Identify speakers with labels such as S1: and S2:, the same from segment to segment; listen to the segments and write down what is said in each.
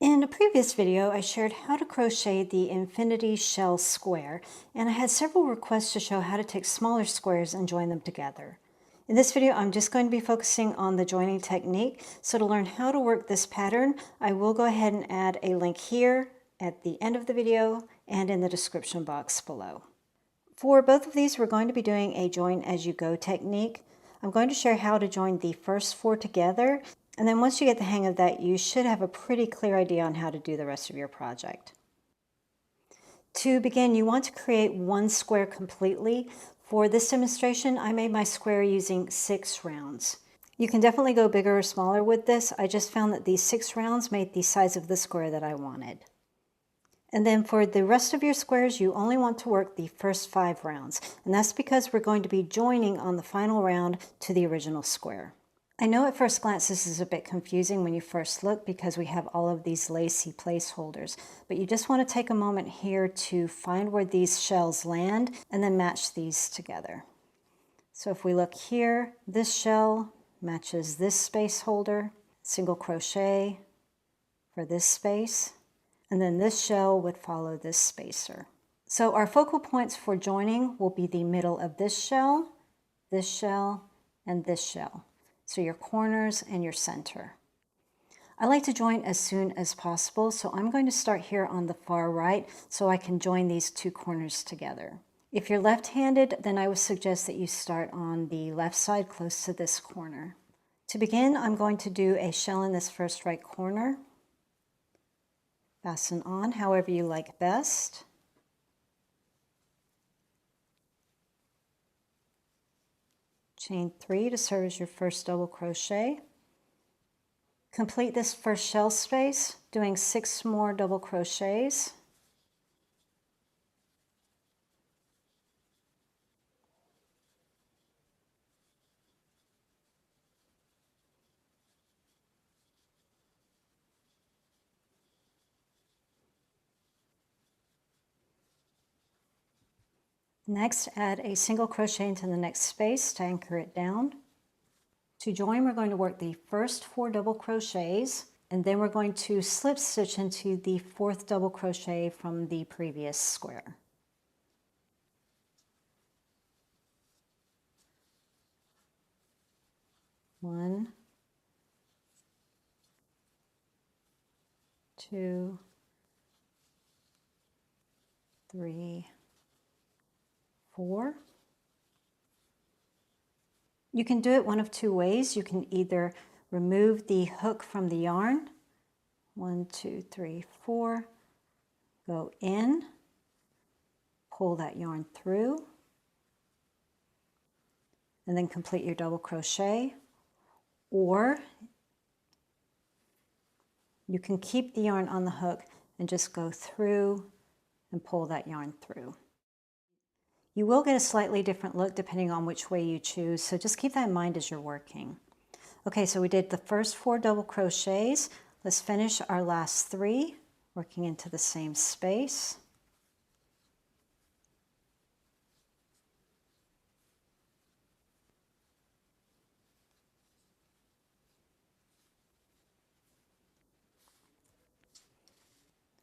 S1: In a previous video, I shared how to crochet the infinity shell square, and I had several requests to show how to take smaller squares and join them together. In this video, I'm just going to be focusing on the joining technique, so to learn how to work this pattern, I will go ahead and add a link here at the end of the video and in the description box below. For both of these, we're going to be doing a join as you go technique. I'm going to share how to join the first four together, and then once you get the hang of that, you should have a pretty clear idea on how to do the rest of your project. To begin, you want to create one square completely. For this demonstration, I made my square using 6 rounds. You can definitely go bigger or smaller with this. I just found that these 6 rounds made the size of the square that I wanted. And then for the rest of your squares, you only want to work the first 5 rounds. And that's because we're going to be joining on the final round to the original square. I know at first glance this is a bit confusing when you first look because we have all of these lacy placeholders, but you just want to take a moment here to find where these shells land and then match these together. So if we look here, this shell matches this space holder, single crochet for this space, and then this shell would follow this spacer. So our focal points for joining will be the middle of this shell, and this shell. So your corners and your center. I like to join as soon as possible, so I'm going to start here on the far right so I can join these 2 corners together. If you're left-handed, then I would suggest that you start on the left side close to this corner. To begin, I'm going to do a shell in this first right corner. Fasten on however you like best. Chain 3 to serve as your first double crochet. Complete this first shell space, doing 6 more double crochets. Next, add a single crochet into the next space to anchor it down. To join, we're going to work the first 4 double crochets, and then we're going to slip stitch into the 4th double crochet from the previous square. One, 2, 3, 4. You can do it one of 2 ways. You can either remove the hook from the yarn, 1, 2, 3, 4, go in, pull that yarn through, and then complete your double crochet, or you can keep the yarn on the hook and just go through and pull that yarn through. You will get a slightly different look depending on which way you choose, so just keep that in mind as you're working. Okay, so we did the first 4 double crochets. Let's finish our last 3, working into the same space.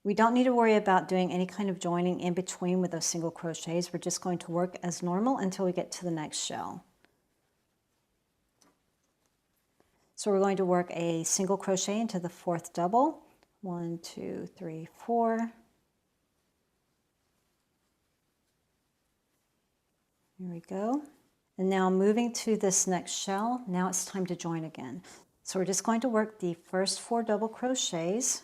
S1: We don't need to worry about doing any kind of joining in between with those single crochets. We're just going to work as normal until we get to the next shell. So we're going to work a single crochet into the 4th double. 1, 2, 3, 4. Here we go. And now moving to this next shell, now it's time to join again. So we're just going to work the first 4 double crochets.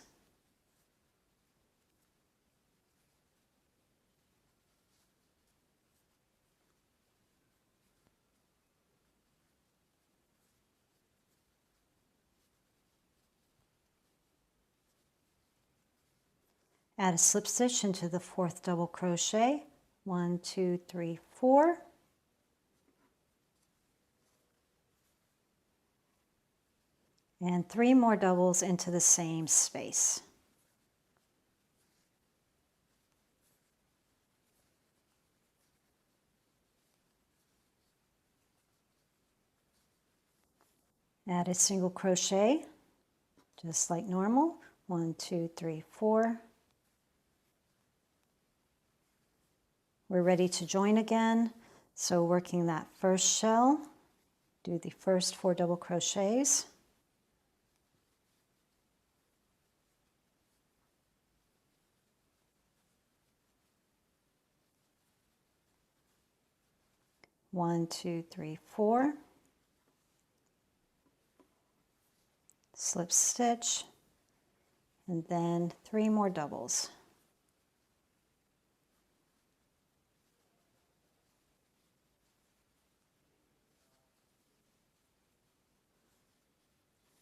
S1: Add a slip stitch into the 4th double crochet. 1, 2, 3, 4. And 3 more doubles into the same space. Add a single crochet, just like normal. 1, 2, 3, 4. We're ready to join again. So working that first shell, do the first 4 double crochets. One, two, three, 4. Slip stitch, and then 3 more doubles.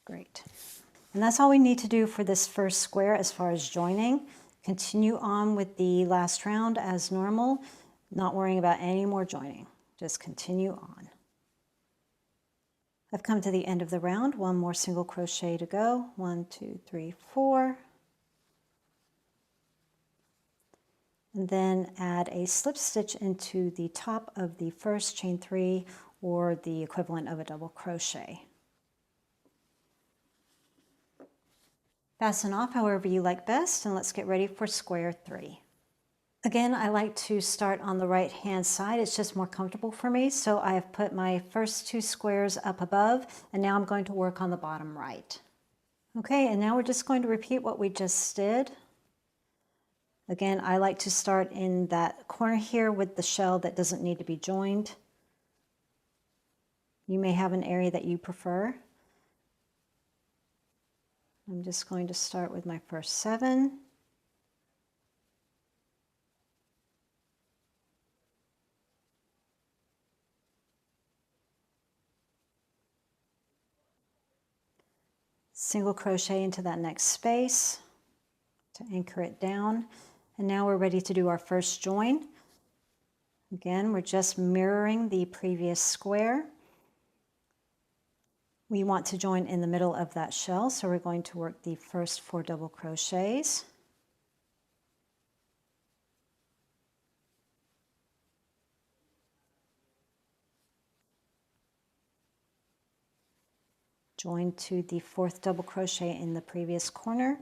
S1: Great. And that's all we need to do for this first square as far as joining. Continue on with the last round as normal, not worrying about any more joining. Just continue on. I've come to the end of the round. 1 more single crochet to go. 1, 2, 3, 4. And then add a slip stitch into the top of the first chain 3, or the equivalent of a double crochet. Fasten off however you like best, and let's get ready for square 3. Again, I like to start on the right hand side. It's just more comfortable for me. So I have put my first 2 squares up above, and now I'm going to work on the bottom right. Okay, and now we're just going to repeat what we just did. Again, I like to start in that corner here with the shell that doesn't need to be joined. You may have an area that you prefer. I'm just going to start with my first 7. Single crochet into that next space to anchor it down. And now we're ready to do our first join. Again, we're just mirroring the previous square. We want to join in the middle of that shell, so we're going to work the first 4 double crochets. Join to the 4th double crochet in the previous corner.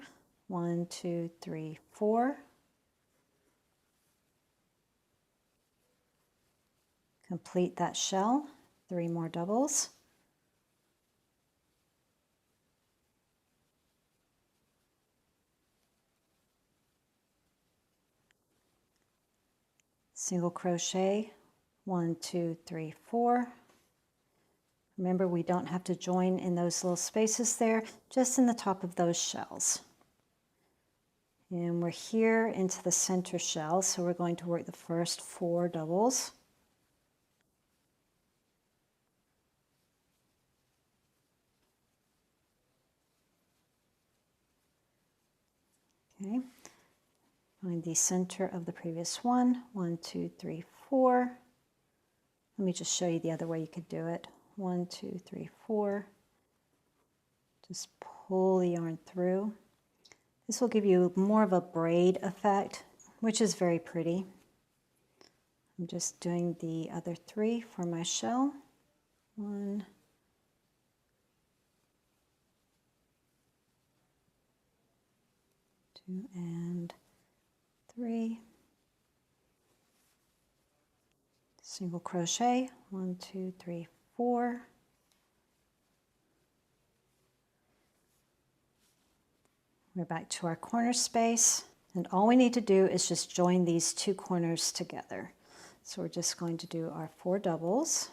S1: 1, 2, 3, 4. Complete that shell, 3 more doubles. Single crochet, 1, 2, 3, 4. Remember, we don't have to join in those little spaces there, just in the top of those shells. And we're here into the center shell, so we're going to work the first 4 doubles. Okay, find the center of the previous one. 1, 2, 3, 4. Let me just show you the other way you could do it. 1, 2, 3, 4. Just pull the yarn through. This will give you more of a braid effect, which is very pretty. I'm just doing the other 3 for my shell. 1, 2, and 3. Single crochet, 1, 2, 3, 4. We're back to our corner space, and all we need to do is just join these 2 corners together. So we're just going to do our 4 doubles.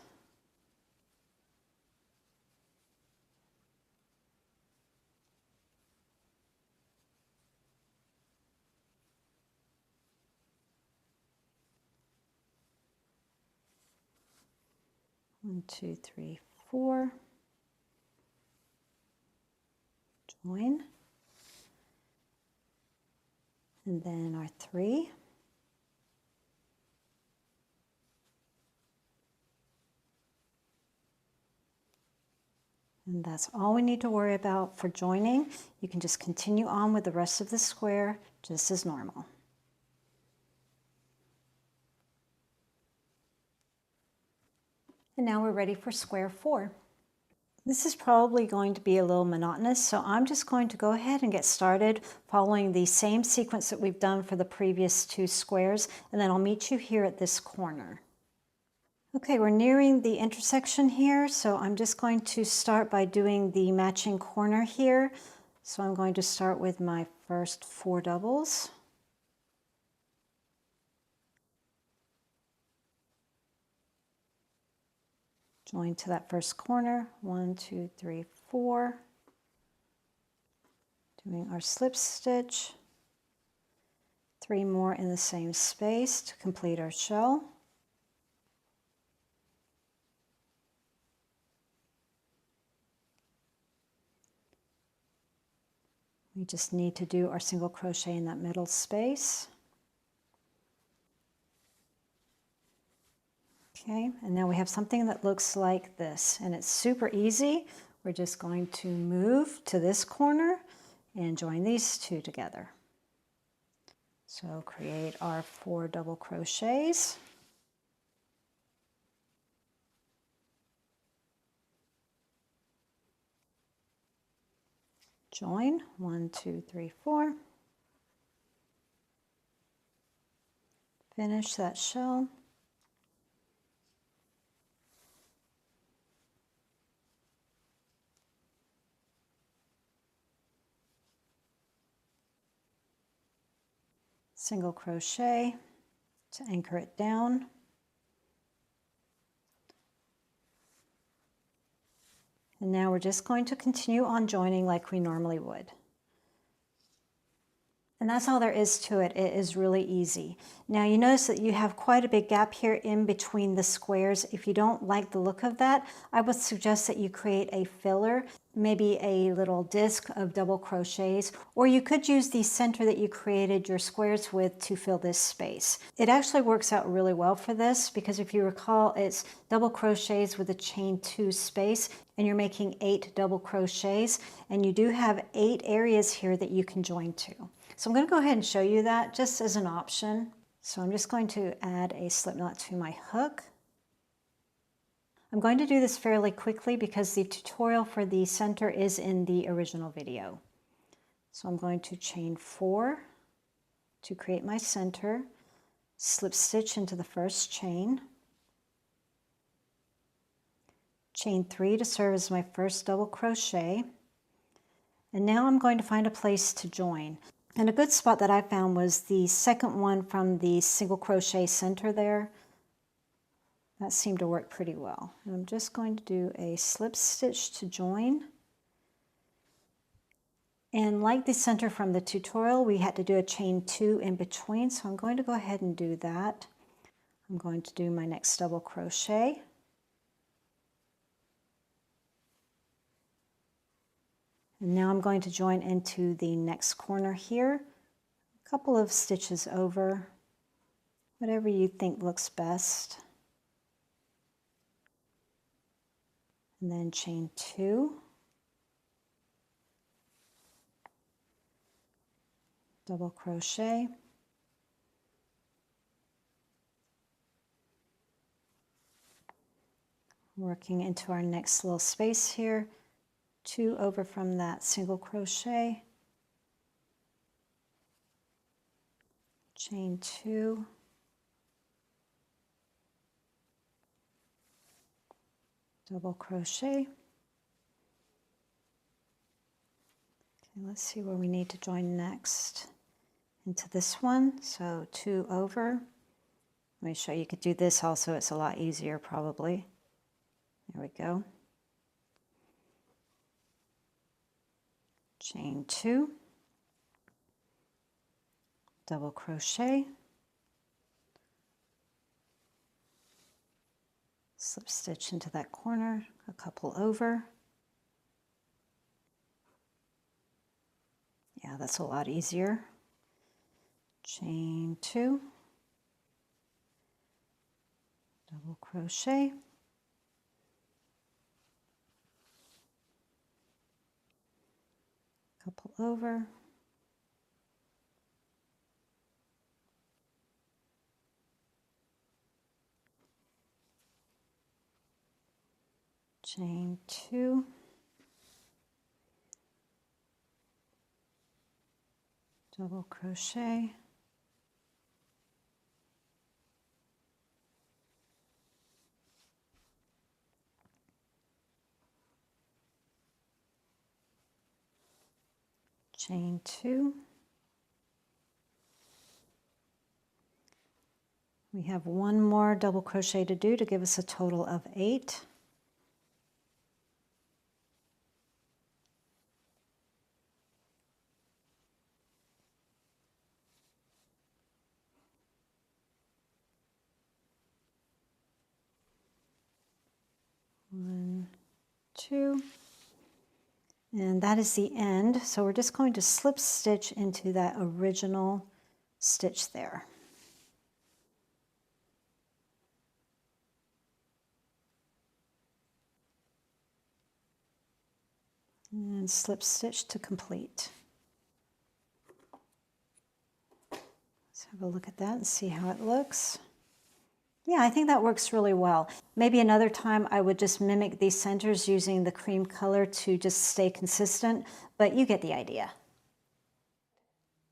S1: One, 2, 3, 4. Join. And then our 3. And that's all we need to worry about for joining. You can just continue on with the rest of the square just as normal. And now we're ready for square 4. This is probably going to be a little monotonous, so I'm just going to go ahead and get started following the same sequence that we've done for the previous 2 squares, and then I'll meet you here at this corner. Okay, we're nearing the intersection here, so I'm just going to start by doing the matching corner here. So I'm going to start with my first 4 doubles. Join to that first corner, 1, 2, 3, 4. Doing our slip stitch, 3 more in the same space to complete our shell. We just need to do our single crochet in that middle space. Okay, and now we have something that looks like this, and it's super easy. We're just going to move to this corner and join these 2 together. So create our 4 double crochets. Join, 1, 2, 3, 4. Finish that shell. Single crochet to anchor it down. And now we're just going to continue on joining like we normally would. And that's all there is to it. It is really easy. Now you notice that you have quite a big gap here in between the squares. If you don't like the look of that, I would suggest that you create a filler, maybe a little disc of double crochets, or you could use the center that you created your squares with to fill this space. It actually works out really well for this because if you recall, it's double crochets with a chain 2 space, and you're making 8 double crochets, and you do have 8 areas here that you can join to. So I'm going to go ahead and show you that just as an option. So I'm just going to add a slip knot to my hook. I'm going to do this fairly quickly because the tutorial for the center is in the original video. So I'm going to chain 4 to create my center, slip stitch into the first chain, chain 3 to serve as my first double crochet, and now I'm going to find a place to join. And a good spot that I found was the second one from the single crochet center there. That seemed to work pretty well. And I'm just going to do a slip stitch to join. And like the center from the tutorial, we had to do a chain 2 in between, so I'm going to go ahead and do that. I'm going to do my next double crochet. And now I'm going to join into the next corner here, a couple of stitches over, whatever you think looks best. And then chain 2, double crochet, working into our next little space here, 2 over from that single crochet, chain 2, double crochet. Okay, let's see where we need to join next. Into this one, so 2 over. Let me show you. You could do this also, it's a lot easier probably. There we go. Chain 2, double crochet, slip stitch into that corner, a couple over. Yeah, that's a lot easier. Chain 2, double crochet, couple over, chain 2, double crochet, chain 2. We have one more double crochet to do to give us a total of 8. One, 2, and that is the end. So we're just going to slip stitch into that original stitch there. And slip stitch to complete. Let's have a look at that and see how it looks. Yeah, I think that works really well. Maybe another time I would just mimic these centers using the cream color to just stay consistent, but you get the idea.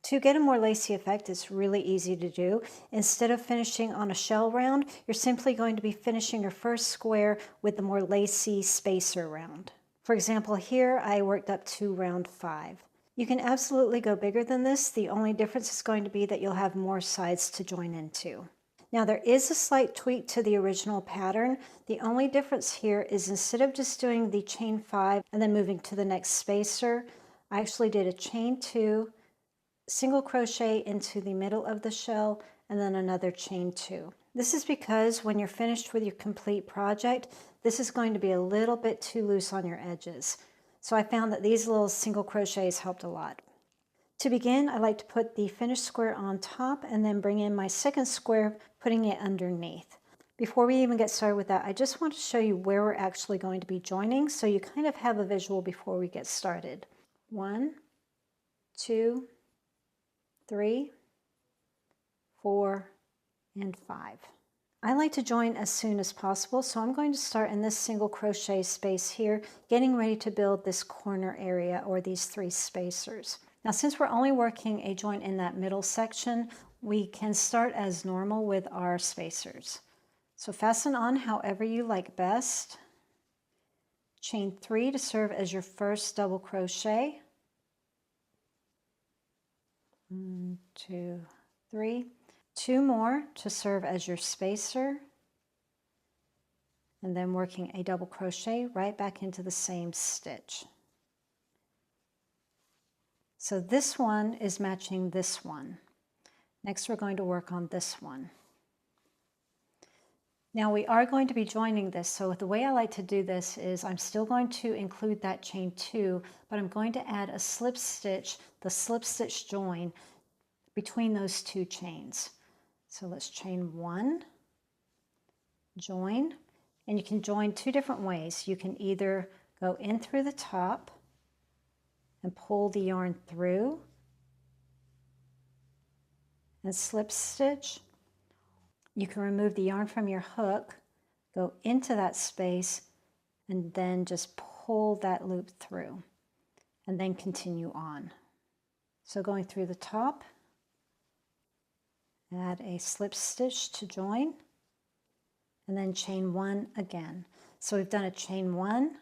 S1: To get a more lacy effect, it's really easy to do. Instead of finishing on a shell round, you're simply going to be finishing your first square with the more lacy spacer round. For example, here I worked up to round 5. You can absolutely go bigger than this. The only difference is going to be that you'll have more sides to join into. Now there is a slight tweak to the original pattern. The only difference here is instead of just doing the chain 5 and then moving to the next spacer, I actually did a chain 2, single crochet into the middle of the shell, and then another chain 2. This is because when you're finished with your complete project, this is going to be a little bit too loose on your edges. So I found that these little single crochets helped a lot. To begin, I like to put the finished square on top and then bring in my second square, putting it underneath. Before we even get started with that, I just want to show you where we're actually going to be joining so you kind of have a visual before we get started. 1, 2, 3, 4, and 5. I like to join as soon as possible, so I'm going to start in this single crochet space here, getting ready to build this corner area or these 3 spacers. Now, since we're only working a joint in that middle section, we can start as normal with our spacers. So fasten on however you like best. Chain 3 to serve as your first double crochet. 1, 2, 3. 2 more to serve as your spacer. And then working a double crochet right back into the same stitch. So this one is matching this one. Next, we're going to work on this one. Now we are going to be joining this, so the way I like to do this is I'm still going to include that chain 2, but I'm going to add a slip stitch, the slip stitch join between those 2 chains. So let's chain 1, join, and you can join 2 different ways. You can either go in through the top and pull the yarn through and slip stitch. You can remove the yarn from your hook, go into that space, and then just pull that loop through and then continue on. So going through the top, add a slip stitch to join, and then chain 1 again. So we've done a chain 1,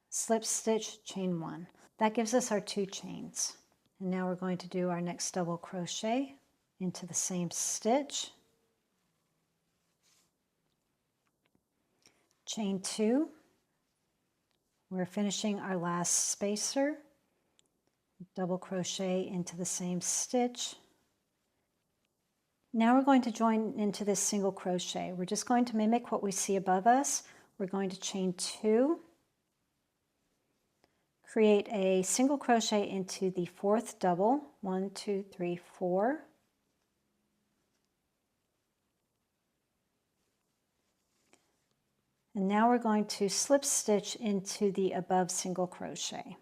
S1: slip stitch, chain 1. That gives us our 2 chains. And now we're going to do our next double crochet into the same stitch. Chain 2. We're finishing our last spacer. Double crochet into the same stitch. Now we're going to join into this single crochet. We're just going to mimic what we see above us. We're going to chain 2. Create a single crochet into the 4th double, 1, 2, 3, 4. And now we're going to slip stitch into the above single crochet.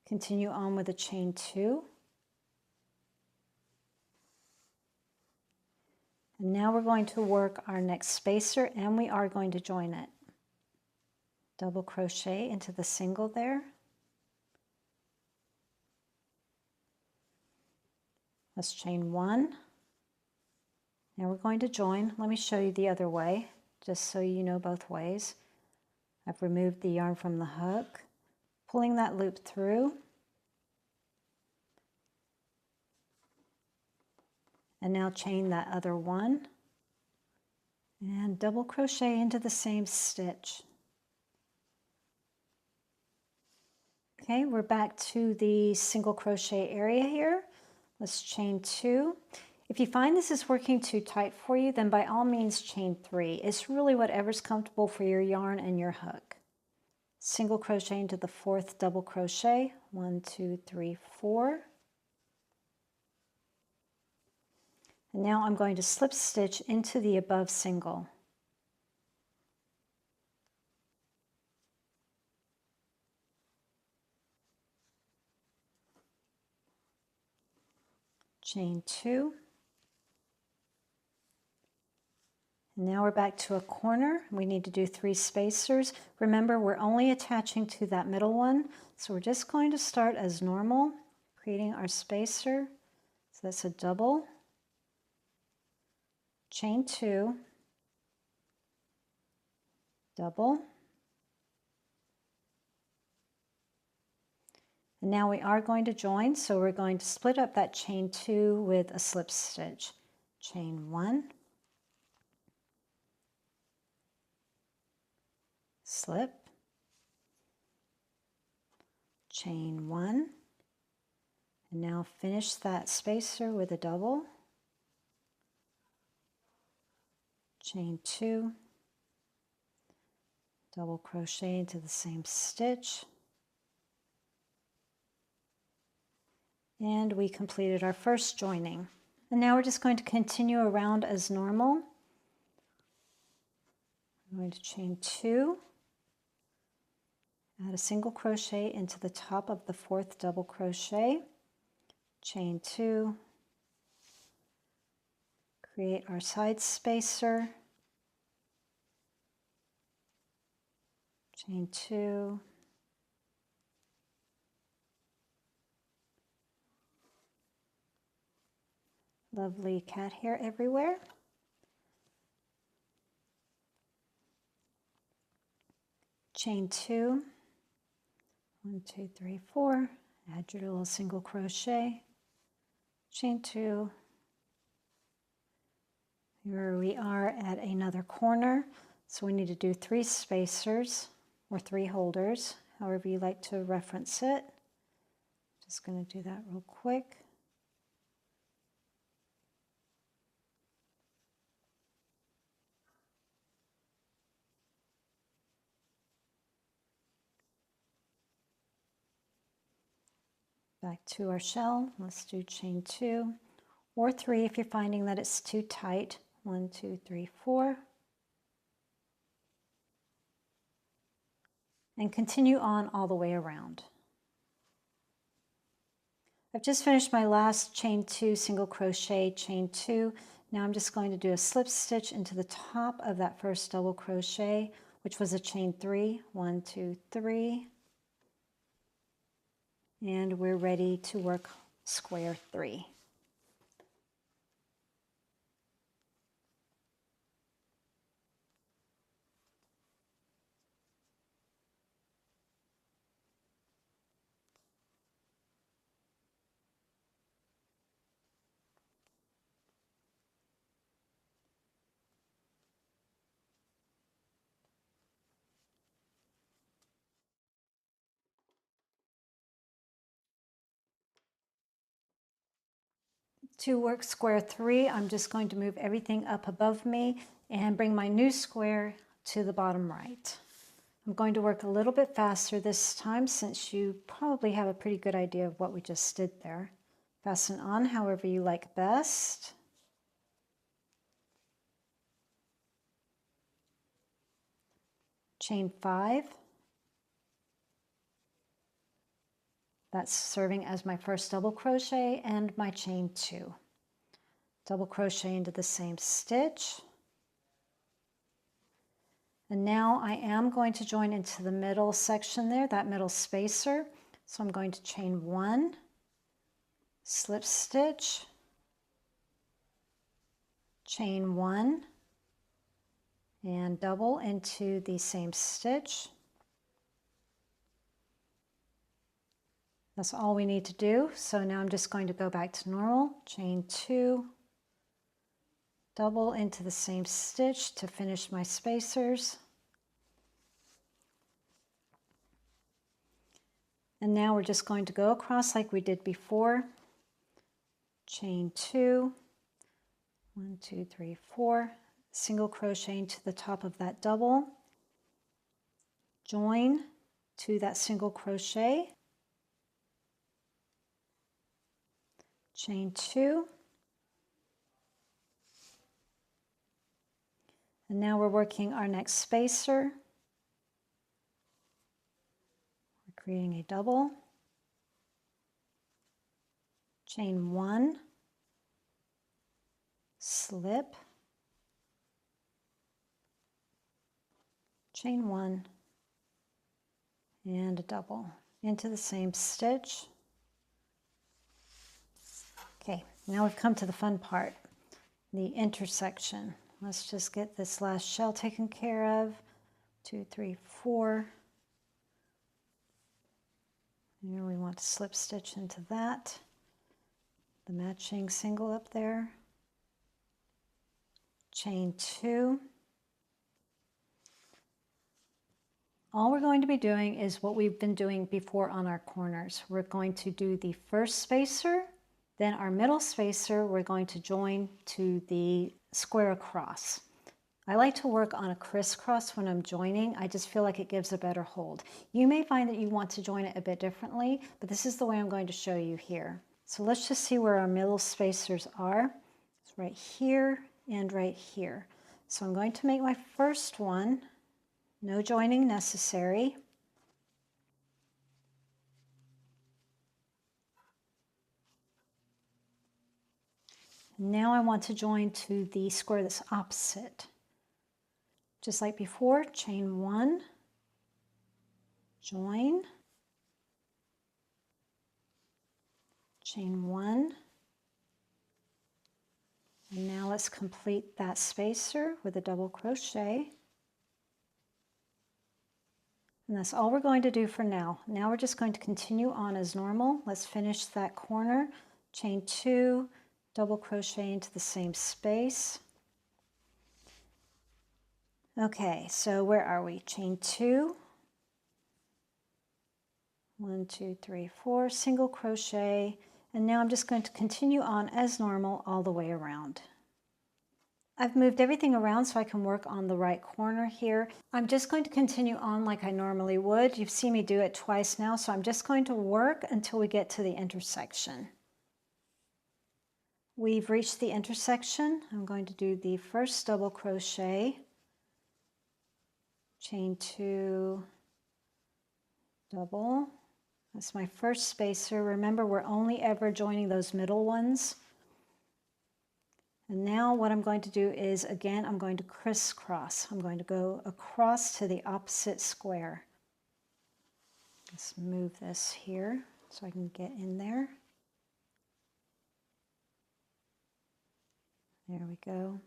S1: Continue on with a chain 2. And Now we're going to work our next spacer, and we are going to join it. Double crochet into the single there. Let's chain 1. Now we're going to join. Let me show you the other way, just so you know both ways. I've removed the yarn from the hook, pulling that loop through, and now chain that other one, and double crochet into the same stitch. Okay, we're back to the single crochet area here. Let's chain 2. If you find this is working too tight for you, then by all means chain 3. It's really whatever's comfortable for your yarn and your hook. Single crochet into the 4th double crochet. 1, 2, 3, 4. And now I'm going to slip stitch into the above single. Chain 2. And now we're back to a corner. We need to do 3 spacers. Remember, we're only attaching to that middle one, so we're just going to start as normal, creating our spacer. So that's a double, chain 2, double, and now we are going to join, so we're going to split up that chain 2 with a slip stitch. Chain 1, slip, chain 1, and now finish that spacer with a double, chain 2, double crochet into the same stitch, and we completed our first joining. And now we're just going to continue around as normal. I'm going to chain 2, add a single crochet into the top of the 4th double crochet, chain 2, create our side spacer, chain 2, lovely cat hair everywhere. Chain 2, 1, 2, 3, 4, add your little single crochet, chain 2. Here we are at another corner, so we need to do 3 spacers or 3 holders, however you like to reference it. Just going to do that real quick. Back to our shell. Let's do chain 2 or 3 if you're finding that it's too tight. 1, 2, 3, 4. And continue on all the way around. I've just finished my last chain 2 single crochet, chain 2. Now I'm just going to do a slip stitch into the top of that first double crochet, which was a chain 3. 1, 2, 3. And we're ready to work square 3. To work square 3, I'm just going to move everything up above me and bring my new square to the bottom right. I'm going to work a little bit faster this time since you probably have a pretty good idea of what we just did there. Fasten on however you like best. Chain 5. That's serving as my first double crochet and my chain 2. double crochet into the same stitch. And now I am going to join into the middle section there, that middle spacer. So I'm going to chain 1, slip stitch, chain 1, and double into the same stitch. That's all we need to do. So now I'm just going to go back to normal, chain 2, double into the same stitch to finish my spacers. And now we're just going to go across like we did before. Chain 2, 1, 2, 3, 4, single crochet into the top of that double, join to that single crochet, chain 2, and now we're working our next spacer. We're creating a double, chain 1, slip, chain 1, and a double into the same stitch. Okay, now we've come to the fun part, the intersection. Let's just get this last shell taken care of. 2, 3, 4. Here we want to slip stitch into that, the matching single up there. Chain 2. All we're going to be doing is what we've been doing before on our corners. We're going to do the first spacer, then our middle spacer, we're going to join to the square across. I like to work on a crisscross when I'm joining. I just feel like it gives a better hold. You may find that you want to join it a bit differently, but this is the way I'm going to show you here. So let's just see where our middle spacers are. It's right here and right here. So I'm going to make my first one, no joining necessary. Now I want to join to the square that's opposite. Just like before, chain 1, join, chain 1, and now let's complete that spacer with a double crochet. And that's all we're going to do for now. Now we're just going to continue on as normal. Let's finish that corner, chain 2, double crochet into the same space. Okay, so where are we? Chain 2, 1, 2, 3, 4, single crochet, and now I'm just going to continue on as normal all the way around. I've moved everything around so I can work on the right corner here. I'm just going to continue on like I normally would. You've seen me do it twice now, so I'm just going to work until we get to the intersection. We've reached the intersection. I'm going to do the first double crochet, chain 2, double. That's my first spacer. Remember, we're only ever joining those middle ones. And now what I'm going to do is, again, I'm going to crisscross. I'm going to go across to the opposite square. Let's move this here so I can get in there. There we go.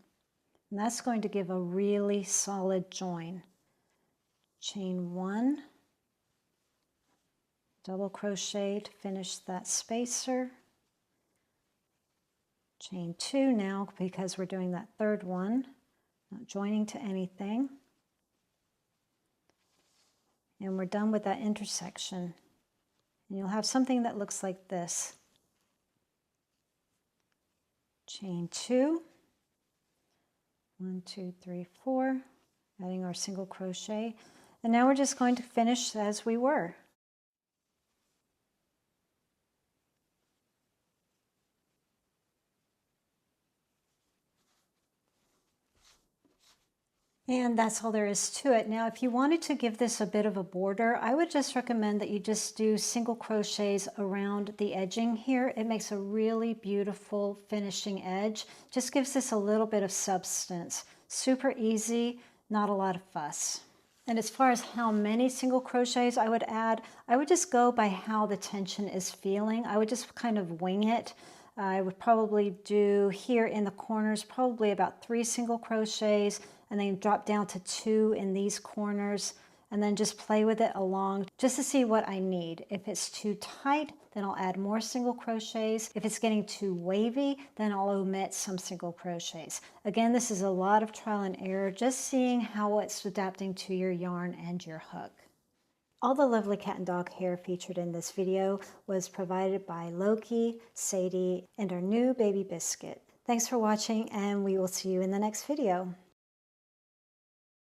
S1: And that's going to give a really solid join. Chain 1, double crochet to finish that spacer. Chain 2 now because we're doing that third one, not joining to anything. And we're done with that intersection. And you'll have something that looks like this. Chain 2, 1, 2, 3, 4, adding our single crochet. And now we're just going to finish as we were. And that's all there is to it. Now, if you wanted to give this a bit of a border, I would just recommend that you just do single crochets around the edging here. It makes a really beautiful finishing edge. Just gives this a little bit of substance. Super easy, not a lot of fuss. And as far as how many single crochets I would add, I would just go by how the tension is feeling. I would just kind of wing it. I would probably do here in the corners probably about 3 single crochets, and then drop down to 2 in these corners, and then just play with it along just to see what I need. If it's too tight, then I'll add more single crochets. If it's getting too wavy, then I'll omit some single crochets. Again, this is a lot of trial and error, just seeing how it's adapting to your yarn and your hook. All the lovely cat and dog hair featured in this video was provided by Loki, Sadie, and our new baby Biscuit. Thanks for watching, and we will see you in the next video.